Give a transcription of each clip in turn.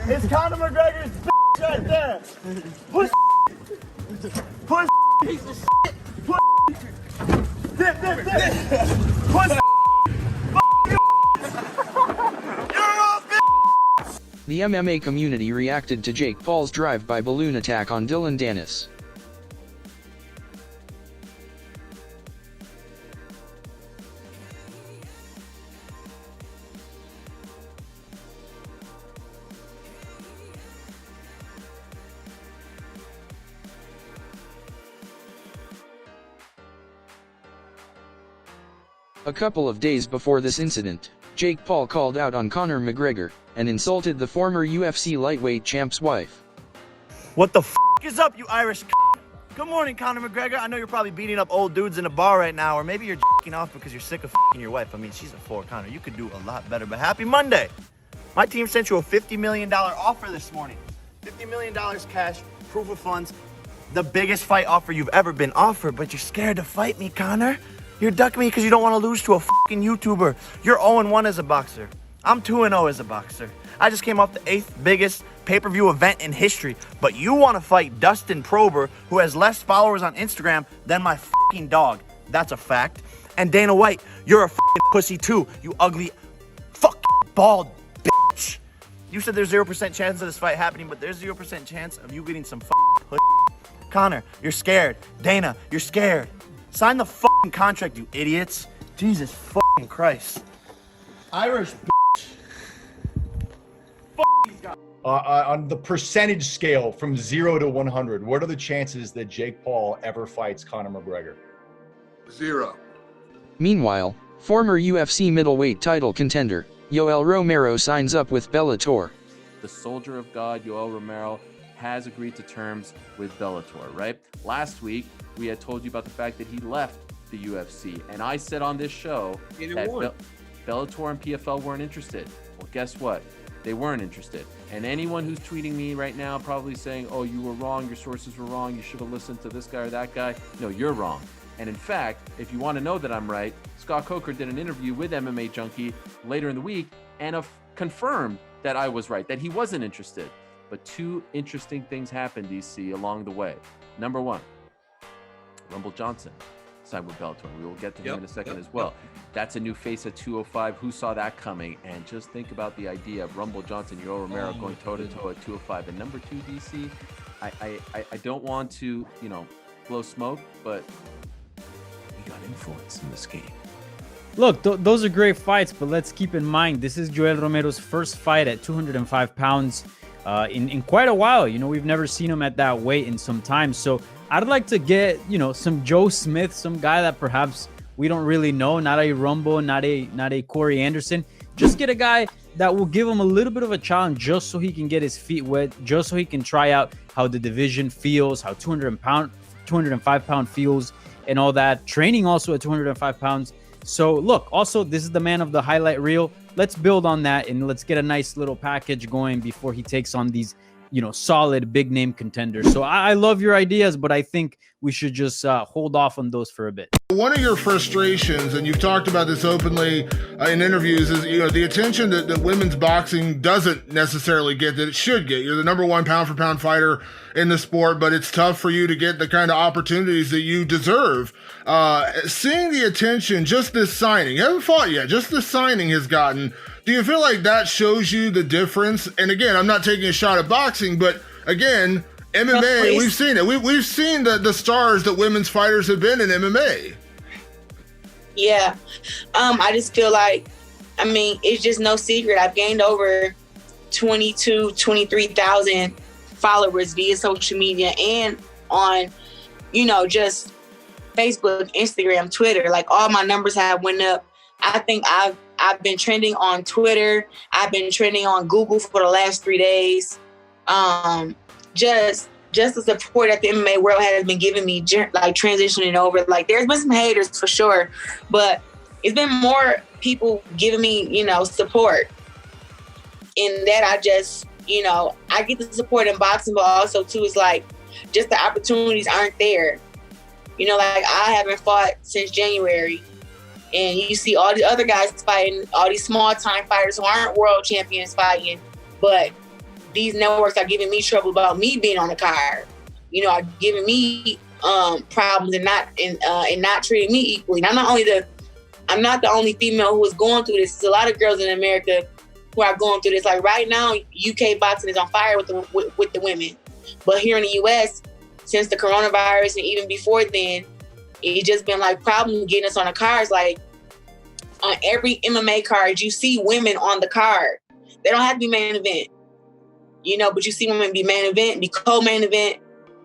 It's Conor McGregor's bitch right there. Push. Push. Piece of shit. Push. Dip. Push. The MMA community reacted to Jake Paul's drive-by balloon attack on Dillon Danis. A couple of days before this incident, Jake Paul called out on Conor McGregor and insulted the former UFC lightweight champ's wife. What the f*** is up, you Irish c***? Good morning, Conor McGregor. I know you're probably beating up old dudes in a bar right now, or maybe you're jacking off because you're sick of f***ing your wife. I mean, she's a 4, Conor. You could do a lot better, but happy Monday. My team sent you a $50 million offer this morning. $50 million cash, proof of funds, the biggest fight offer you've ever been offered, but you're scared to fight me, Conor. You're ducking me because you don't want to lose to a fucking YouTuber. You're 0-1 as a boxer. I'm 2-0 as a boxer. I just came off the 8th biggest pay-per-view event in history, but you want to fight Dustin Prober, who has less followers on Instagram than my fucking dog. That's a fact. And Dana White, you're a fucking pussy too, you ugly fucking bald bitch. You said there's 0% chance of this fight happening, but there's 0% chance of you getting some fucking pussy. Conor, you're scared. Dana, you're scared. Sign the fucking contract, you idiots. Jesus fucking Christ. Irish bitch. Fuck these guys. On the percentage scale from 0 to 100, what are the chances that Jake Paul ever fights Conor McGregor? 0. Meanwhile, former UFC middleweight title contender, Yoel Romero signs up with Bellator. The soldier of God, Yoel Romero, has agreed to terms with Bellator, right? Last week, we had told you about the fact that he left the UFC, and I said on this show that Bellator and PFL weren't interested. Well, guess what? They weren't interested. And anyone who's tweeting me right now probably saying, oh, you were wrong, your sources were wrong, you should have listened to this guy or that guy. No, you're wrong. And in fact, if you want to know that I'm right, Scott Coker did an interview with MMA Junkie later in the week and confirmed that I was right, that he wasn't interested. But 2 interesting things happened, DC, along the way. Number 1, Rumble Johnson signed with Bellator. We will get to him in a second as well. That's a new face at 205. Who saw that coming? And just think about the idea of Rumble Johnson, Yoel Romero going toe-to-toe at 205. And number 2, DC, I don't want to, blow smoke, but we got influence in this game. Look, those are great fights, but let's keep in mind, this is Yoel Romero's first fight at 205 pounds. In quite a while. We've never seen him at that weight in some time. So I'd like to get, some Joe Smith, some guy that perhaps we don't really know, not a Rumble, not a Corey Anderson. Just get a guy that will give him a little bit of a challenge just so he can get his feet wet, just so he can try out how the division feels, how 205 pound feels and all that. Training also at 205 pounds. So look, also, this is the man of the highlight reel. Let's build on that and let's get a nice little package going before he takes on these, solid big name contenders. So I love your ideas, but I think we should just hold off on those for a bit. One of your frustrations, and you've talked about this openly in interviews, is the attention that women's boxing doesn't necessarily get that it should get. You're the number 1 pound for pound fighter in the sport, but it's tough for you to get the kind of opportunities that you deserve. Seeing the attention, just this signing, you haven't fought yet, just this signing has gotten. Do you feel like that shows you the difference? And again, I'm not taking a shot at boxing, but again, MMA, we've seen it. We've seen the stars that women's fighters have been in MMA. Yeah. I just feel like, it's just no secret. I've gained over 23,000 followers via social media and on, just Facebook, Instagram, Twitter. Like, all my numbers have went up. I think I've been trending on Twitter. I've been trending on Google for the last 3 days. Just the support that the MMA world has been giving me, like transitioning over. Like, there's been some haters for sure, but it's been more people giving me, support. In that, I just, I get the support in boxing, but also too, it's like just the opportunities aren't there. Like, I haven't fought since January. And you see all the other guys fighting, all these small-time fighters who aren't world champions fighting. But these networks are giving me trouble about me being on the card. You know, are giving me problems and not treating me equally. And I'm not the only female who is going through this. There's a lot of girls in America who are going through this. Like right now, UK boxing is on fire with the women. But here in the US, since the coronavirus and even before then, it's just been like problems getting us on the cards. Like on every MMA card, you see women on the card. They don't have to be main event, you know, but you see women be main event, be co-main event,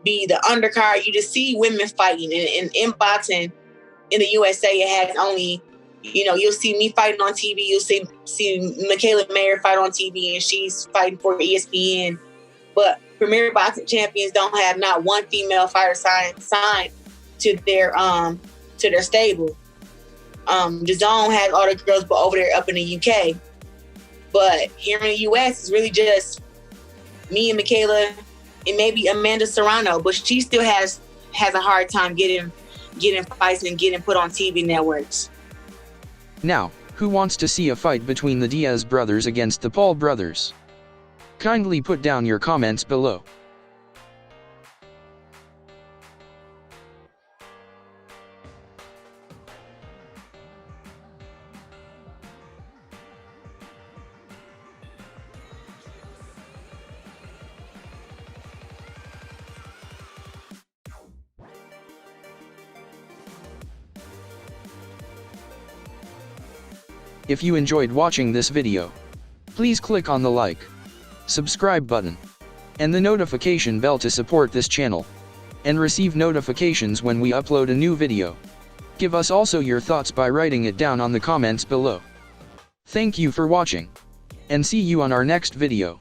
be the undercard. You just see women fighting. And in boxing in the USA, it has only, you know, you'll see me fighting on TV. You'll see Michaela Mayer fight on TV, and she's fighting for ESPN. But Premier Boxing Champions don't have not one female fighter signed to their stable. DAZN has all the girls, but over there up in the UK. But here in the US, it's really just me and Michaela and maybe Amanda Serrano, but she still has a hard time getting fights and getting put on TV networks. Now, who wants to see a fight between the Diaz brothers against the Paul brothers? Kindly put down your comments below. If you enjoyed watching this video, please click on the like, subscribe button, and the notification bell to support this channel, and receive notifications when we upload a new video. Give us also your thoughts by writing it down on the comments below. Thank you for watching, and see you on our next video.